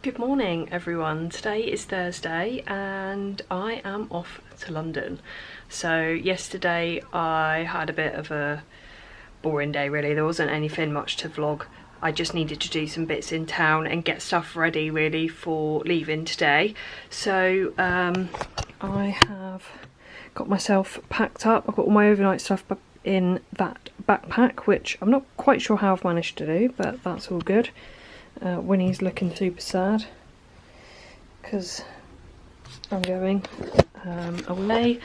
Good morning everyone. Today is Thursday and I am off to London. So yesterday I had a bit of a boring day really. There wasn't anything much to vlog. I just needed to do some bits in town and get stuff ready really for leaving today. So I have got myself packed up. I've got all my overnight stuff in that backpack, which I'm not quite sure how I've managed to do, but that's all good. Winnie's looking super sad because I'm going away,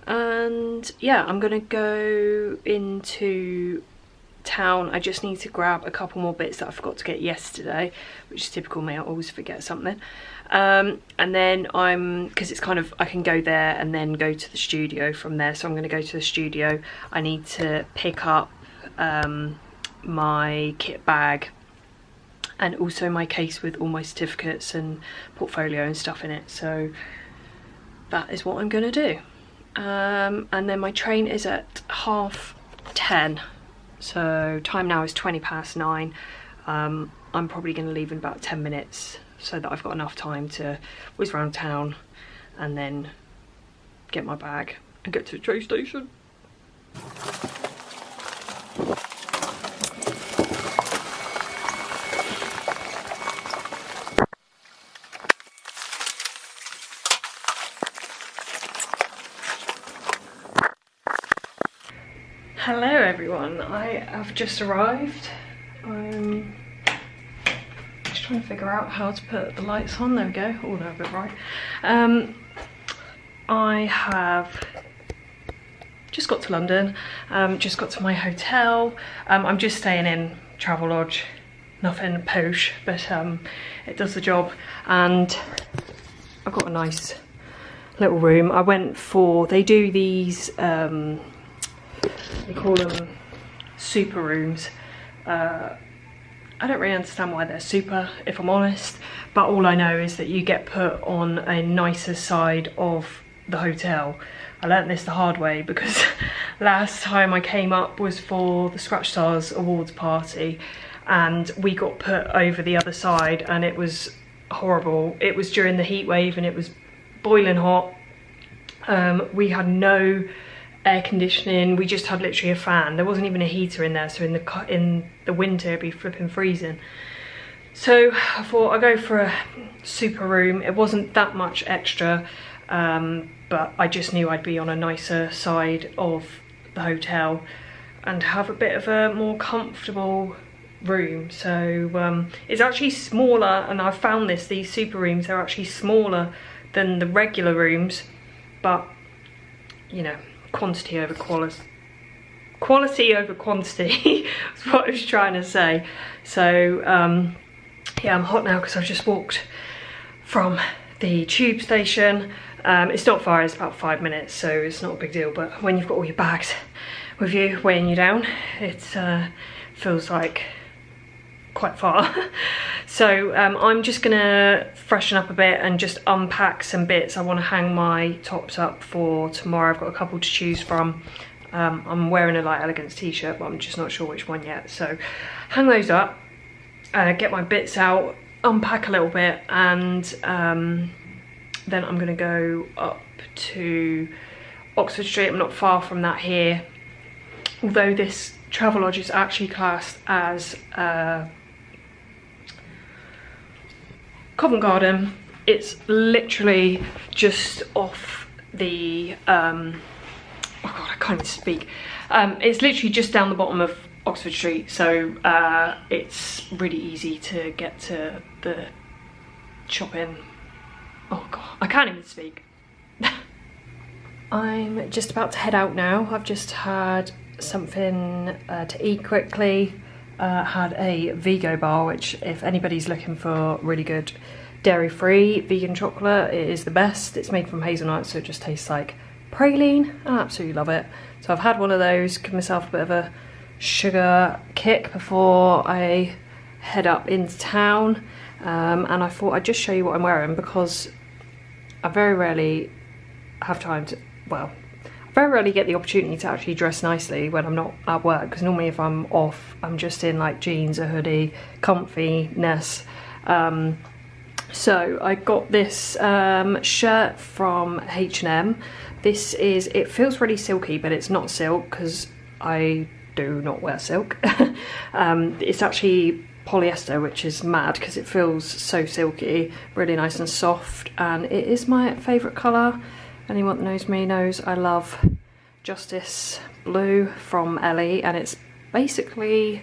and yeah, I'm gonna go into town. I just need to grab a couple more bits that I forgot to get yesterday, which is typical me, I always forget something. And then because it's kind of, I can go there and then go to the studio from there, so I'm going to go to the studio. I need to pick up my kit bag and also my case with all my certificates and portfolio and stuff in it, so that is what I'm going to do. And then my train is at 10:30, so time now is 9:20. I'm probably going to leave in about 10 minutes so that I've got enough time to whiz around town and then get my bag and get to the train station. Hello everyone, I have just arrived. I'm just trying to figure out how to put the lights on. There we go. Oh no, a bit right. I have just got to London, just got to my hotel. I'm just staying in Travelodge, nothing posh, but it does the job, and I've got a nice little room. I went for, they do these they call them super rooms. I don't really understand why they're super, if I'm honest, but all I know is that you get put on a nicer side of the hotel. I learnt this the hard way because last time I came up was for the Scratch Stars awards party and we got put over the other side and it was horrible. It was during the heat wave and it was boiling hot. We had no air conditioning, we just had literally a fan. There wasn't even a heater in there, so in the winter it'd be flipping freezing. So I thought I'd go for a super room. It wasn't that much extra, but I just knew I'd be on a nicer side of the hotel and have a bit of a more comfortable room. So it's actually smaller, and I've found these super rooms, they're actually smaller than the regular rooms, but you know, quantity over quality. Quality over quantity is what I was trying to say. So yeah, I'm hot now because I've just walked from the tube station. It's not far, it's about 5 minutes, so it's not a big deal, but when you've got all your bags with you weighing you down, it feels like quite far. So I'm just gonna freshen up a bit and just unpack some bits. I want to hang my tops up for tomorrow. I've got a couple to choose from. I'm wearing a Light Elegance t-shirt, but I'm just not sure which one yet, so hang those up, get my bits out, unpack a little bit, and then I'm gonna go up to Oxford Street. I'm not far from that here, although this Travelodge is actually classed as Covent Garden. It's literally just off the oh god, I can't even speak. It's literally just down the bottom of Oxford Street, so it's really easy to get to the shopping. Oh god, I can't even speak. I'm just about to head out now. I've just had something to eat quickly. Had a Vigo bar, which if anybody's looking for really good dairy-free vegan chocolate, it is the best. It's made from hazelnut, so it just tastes like praline. I absolutely love it. So I've had one of those, give myself a bit of a sugar kick before I head up into town. And I thought I'd just show you what I'm wearing because I very rarely have time to, well, I very rarely get the opportunity to actually dress nicely when I'm not at work, because normally if I'm off I'm just in like jeans, a hoodie, comfiness. So I got this shirt from H&M. This is, it feels really silky, but it's not silk because I do not wear silk. It's actually polyester, which is mad because it feels so silky, really nice and soft, and it is my favourite colour. Anyone that knows me knows I love Justice Blue from Ellie, and it's basically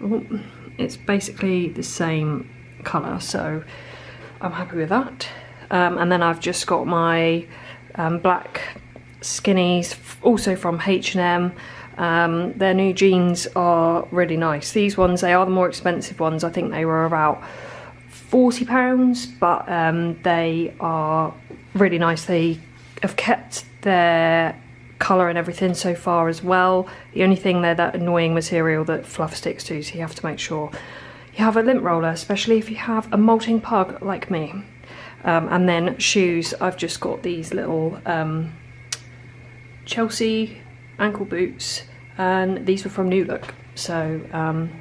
the same colour, so I'm happy with that. And then I've just got my black skinnies, also from H&M. Their new jeans are really nice. These ones, they are the more expensive ones. I think they were about £40, but they are really nice. They have kept their colour and everything so far as well. The only thing, they're that annoying material that fluff sticks to, so you have to make sure you have a lint roller, especially if you have a molting pug like me. And then shoes, I've just got these little Chelsea ankle boots, and these were from New Look, so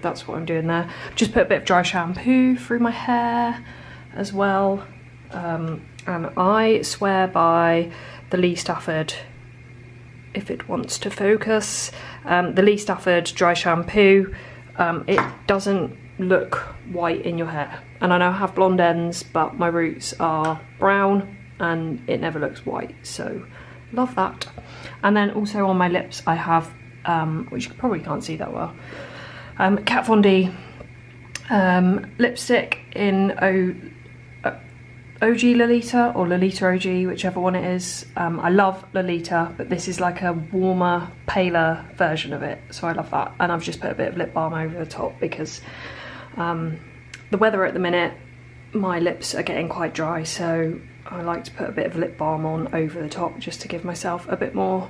that's what I'm doing there. Just put a bit of dry shampoo through my hair as well, and I swear by the Lee Stafford, if it wants to focus, the Lee Stafford dry shampoo. It doesn't look white in your hair, and I know I have blonde ends, but my roots are brown and it never looks white, so love that. And then also on my lips I have, which you probably can't see that well, Kat Von D lipstick in OG Lolita, or Lolita OG, whichever one it is. I love Lolita, but this is like a warmer, paler version of it, so I love that. And I've just put a bit of lip balm over the top because the weather at the minute, my lips are getting quite dry, so I like to put a bit of lip balm on over the top just to give myself a bit more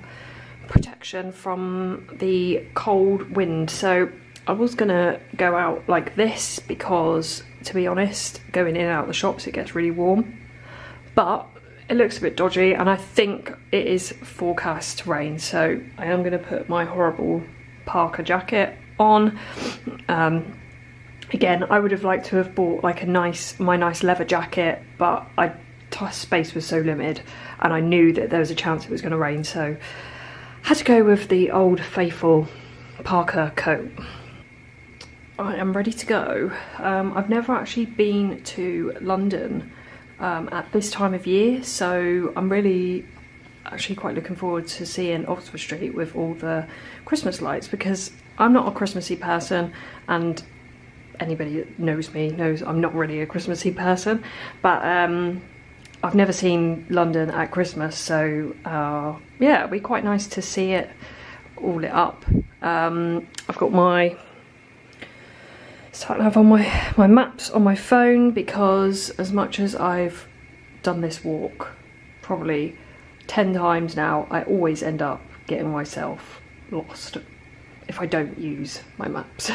protection from the cold wind. So I was gonna go out like this because, to be honest, going in and out of the shops it gets really warm, but it looks a bit dodgy and I think it is forecast to rain, so I am gonna put my horrible parka jacket on. Again, I would have liked to have bought like my nice leather jacket, but space was so limited and I knew that there was a chance it was going to rain, so I had to go with the old faithful parka coat. I am ready to go. I've never actually been to London at this time of year, so I'm really actually quite looking forward to seeing Oxford Street with all the Christmas lights, because I'm not a Christmassy person, and anybody that knows me knows I'm not really a Christmassy person, but I've never seen London at Christmas, so yeah, it'd be quite nice to see it all lit up. I've got my sat-nav on my maps on my phone, because as much as I've done this walk probably 10 times now, I always end up getting myself lost if I don't use my maps.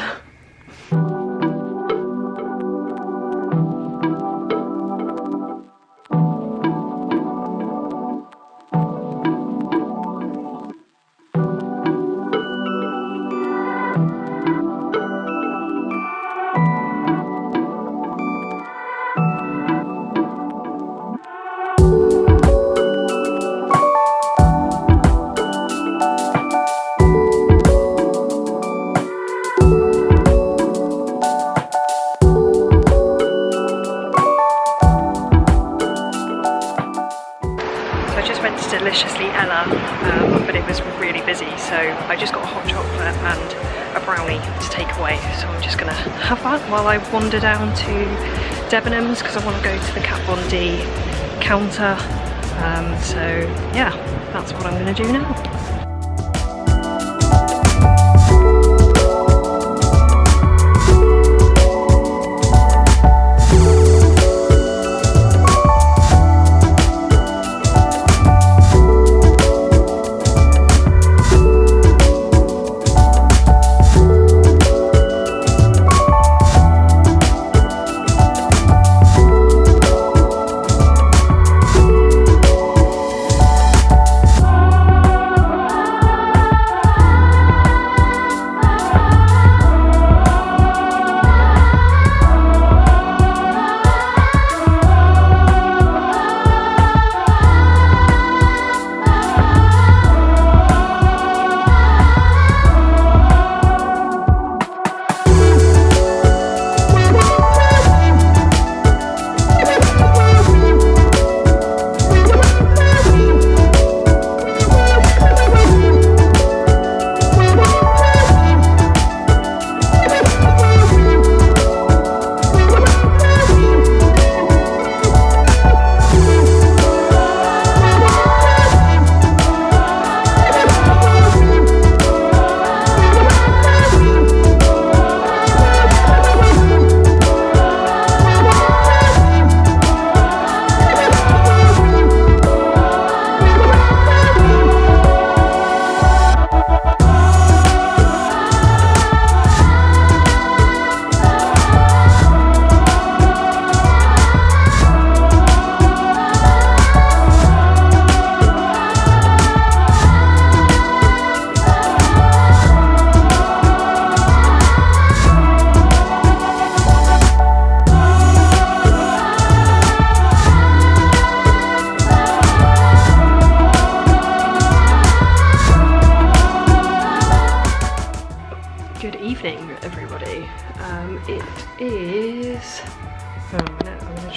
But it was really busy, so I just got a hot chocolate and a brownie to take away, so I'm just gonna have that while I wander down to Debenhams, because I want to go to the Kat Von D counter. So yeah, that's what I'm gonna do now.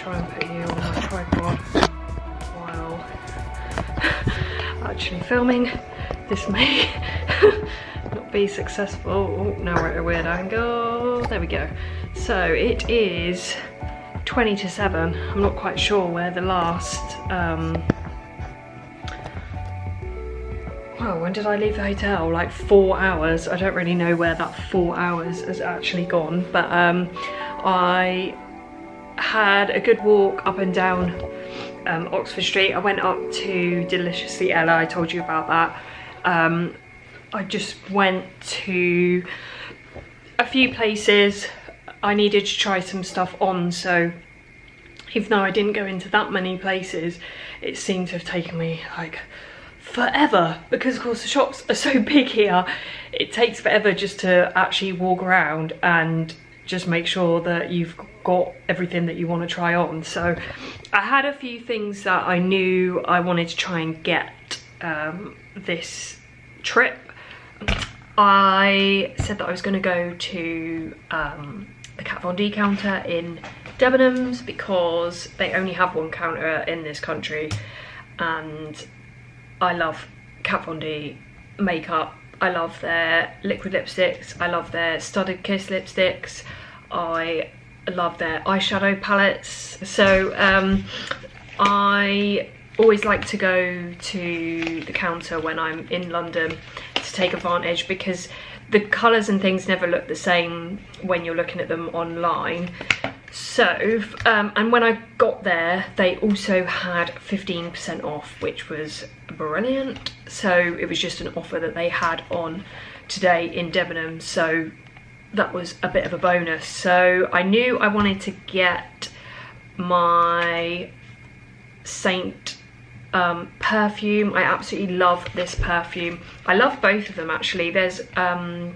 try and put you on my tripod while actually filming. This may not be successful. Oh, now we're at a weird angle. There we go. So it is 20 to 7. I'm not quite sure where the last, well, when did I leave the hotel? Like 4 hours. I don't really know where that 4 hours has actually gone, but I had a good walk up and down Oxford Street. I went up to Deliciously Ella, I told you about that. I just went to a few places. I needed to try some stuff on, so even though I didn't go into that many places, it seemed to have taken me like forever, because of course the shops are so big here. It takes forever just to actually walk around and just make sure that you've got everything that you want to try on. So I had a few things that I knew I wanted to try and get this trip. I said that I was going to go to the Kat Von D counter in Debenhams because they only have one counter in this country, and I love Kat Von D makeup. I love their liquid lipsticks, I love their studded kiss lipsticks, I love their eyeshadow palettes. So I always like to go to the counter when I'm in London to take advantage, because the colours and things never look the same when you're looking at them online. So, and when I got there, they also had 15% off, which was brilliant. So it was just an offer that they had on today in Debenhams, so that was a bit of a bonus. So I knew I wanted to get my Saint perfume. I absolutely love this perfume. I love both of them actually. There's the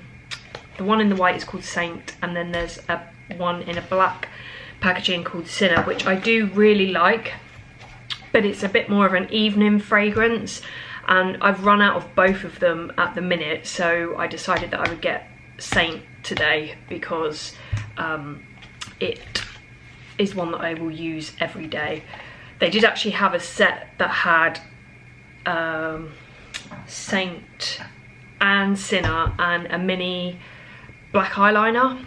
one in the white is called Saint, and then there's one in a black packaging called Sinner, which I do really like, but it's a bit more of an evening fragrance, and I've run out of both of them at the minute, so I decided that I would get Saint today because it is one that I will use every day. They did actually have a set that had Saint and Sinner and a mini black eyeliner,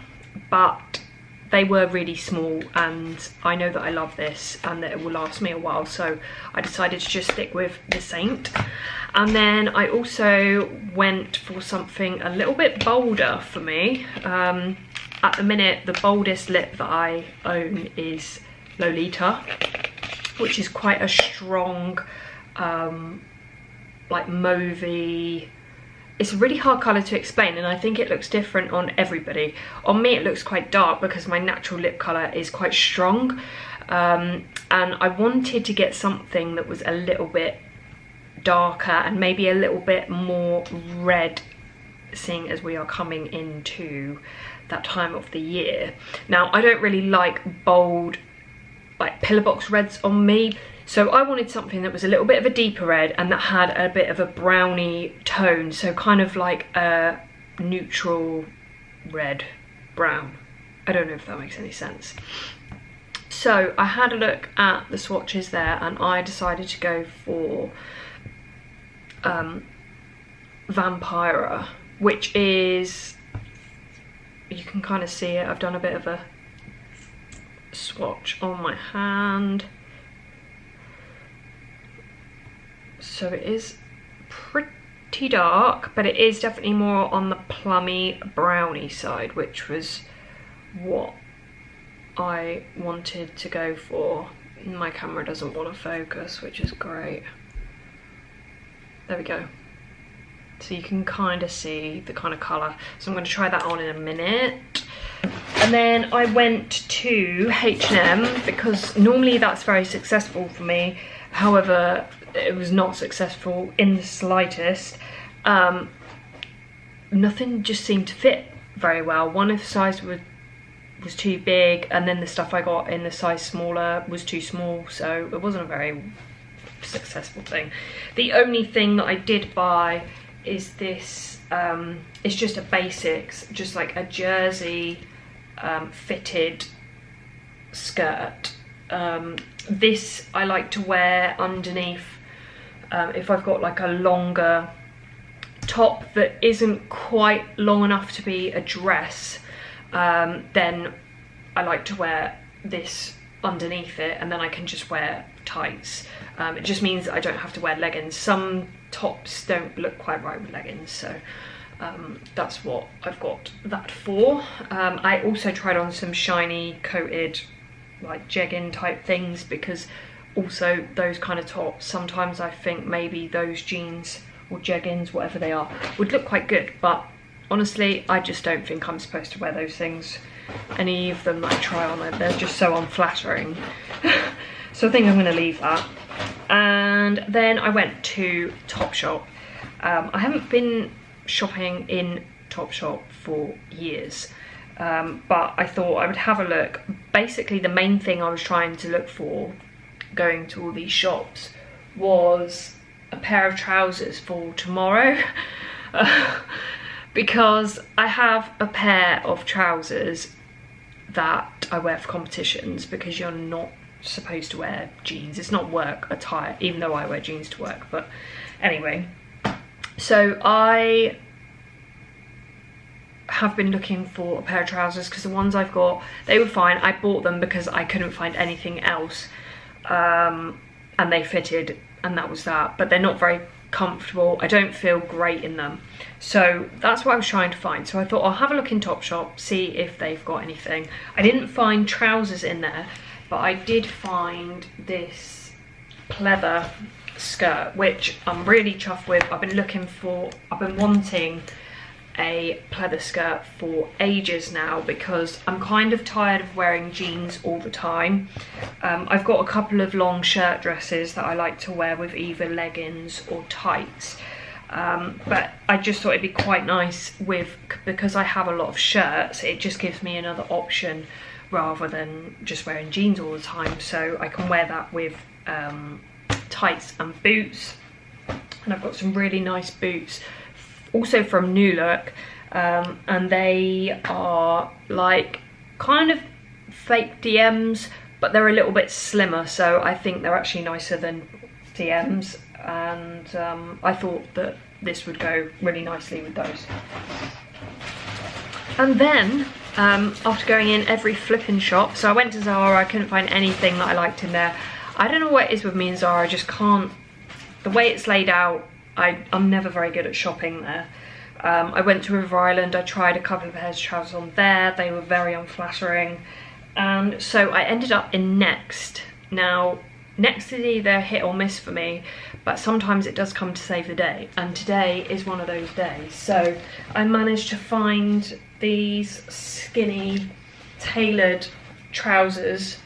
but they were really small, and I know that I love this and that it will last me a while, so I decided to just stick with the Saint. And then I also went for something a little bit bolder for me. At the minute, the boldest lip that I own is Lolita, which is quite a strong, like mauvey. It's a really hard colour to explain, and I think it looks different on everybody. On me it looks quite dark because my natural lip colour is quite strong, and I wanted to get something that was a little bit darker and maybe a little bit more red, seeing as we are coming into that time of the year. Now I don't really like bold like pillar box reds on me, so I wanted something that was a little bit of a deeper red and that had a bit of a browny tone, so kind of like a neutral red brown. I don't know if that makes any sense. So I had a look at the swatches there, and I decided to go for Vampira, which is, you can kind of see it, I've done a bit of a swatch on my hand. So it is pretty dark, but it is definitely more on the plummy browny side, which was what I wanted to go for. My camera doesn't want to focus, which is great. There we go. So you can kind of see the kind of colour. So I'm going to try that on in a minute. And then I went to H&M because normally that's very successful for me. However, it was not successful in the slightest. Nothing just seemed to fit very well. One of the sizes was too big, and then the stuff I got in the size smaller was too small, so it wasn't a very successful thing. The only thing that I did buy is this, it's just a basics, just like a jersey fitted skirt, This I like to wear underneath if I've got like a longer top that isn't quite long enough to be a dress, then I like to wear this underneath it, and then I can just wear tights. It just means that I don't have to wear leggings. Some tops don't look quite right with leggings, so that's what I've got that for. I also tried on some shiny coated like jegging type things, because also those kind of tops, sometimes I think maybe those jeans or jeggings, whatever they are, would look quite good, but honestly I just don't think I'm supposed to wear those things. Any of them that I try on, they're just so unflattering. So I think I'm going to leave that. And then I went to Topshop. I haven't been shopping in Topshop for years, but I thought I would have a look. Basically the main thing I was trying to look for going to all these shops was a pair of trousers for tomorrow. Because I have a pair of trousers that I wear for competitions, because you're not supposed to wear jeans. It's not work attire, even though I wear jeans to work. But anyway, so I have been looking for a pair of trousers, because the ones I've got, they were fine. I bought them because I couldn't find anything else, and they fitted, and that was that. But they're not very comfortable. I don't feel great in them, so that's what I was trying to find. So I thought I'll have a look in Topshop, see if they've got anything. I didn't find trousers in there, but I did find this pleather skirt, which I'm really chuffed with. I've been wanting a pleather skirt for ages now, because I'm kind of tired of wearing jeans all the time. I've got a couple of long shirt dresses that I like to wear with either leggings or tights, but I just thought it'd be quite nice because I have a lot of shirts. It just gives me another option rather than just wearing jeans all the time, so I can wear that with tights and boots. And I've got some really nice boots also from New Look, and they are like kind of fake DMs, but they're a little bit slimmer, so I think they're actually nicer than DMs, and I thought that this would go really nicely with those. And then after going in every flipping shop, so I went to Zara, I couldn't find anything that I liked in there. I don't know what it is with me and Zara, I just can't, the way it's laid out, I'm never very good at shopping there. I went to River Island, I tried a couple of pairs of trousers on there, they were very unflattering, and so I ended up in Next. Now, Next is either hit or miss for me, but sometimes it does come to save the day, and today is one of those days. So I managed to find these skinny tailored trousers,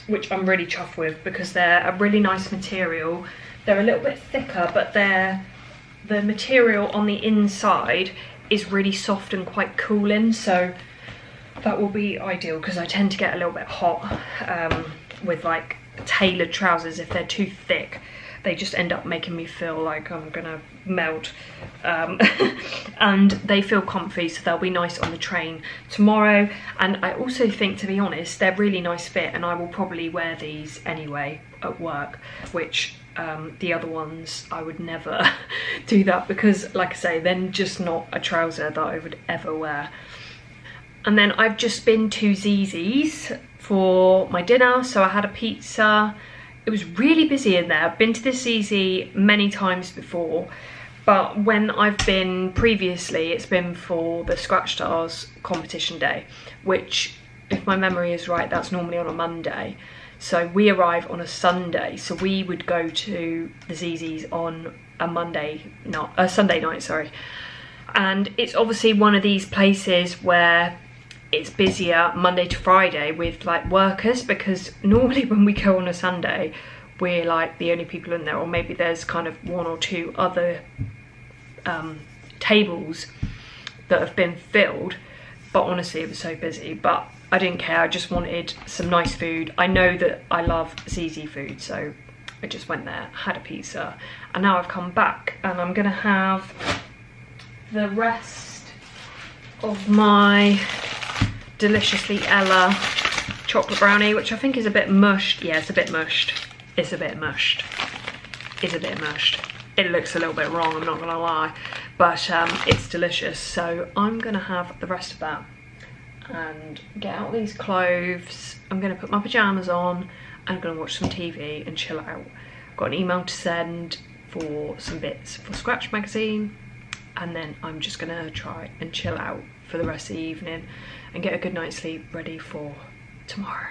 which I'm really chuffed with, because they're a really nice material. They're a little bit thicker, but the material on the inside is really soft and quite cooling, so that will be ideal, because I tend to get a little bit hot with like tailored trousers. If they're too thick, they just end up making me feel like I'm gonna melt. And they feel comfy, so they'll be nice on the train tomorrow. And I also think, to be honest, they're really nice fit, and I will probably wear these anyway at work, which the other ones I would never do that, because like I say, they're just not a trouser that I would ever wear. And then I've just been to Zzz's for my dinner, so I had a pizza. It was really busy in there. I've been to this Zz many times before, but when I've been previously, it's been for the Scratch Stars competition day, which, if my memory is right, that's normally on a Monday. So we arrive on a Sunday, so we would go to the Zzz's on a Sunday night, sorry. And it's obviously one of these places where it's busier Monday to Friday with like workers, because normally when we go on a Sunday, we're like the only people in there, or maybe there's kind of one or two other tables that have been filled, but honestly it was so busy. But I didn't care, I just wanted some nice food. I know that I love Zz food, so I just went there, had a pizza, and now I've come back and I'm gonna have the rest of my Deliciously Ella chocolate brownie, which I think is a bit mushed. Yeah, it's a bit mushed. It's a bit mushed. It's a bit mushed. It looks a little bit wrong, I'm not gonna lie, but it's delicious. So I'm gonna have the rest of that and get out these clothes. I'm gonna put my pajamas on. I'm gonna watch some TV and chill out. Got an email to send for some bits for Scratch magazine, and then I'm just gonna try and chill out for the rest of the evening and get a good night's sleep ready for tomorrow.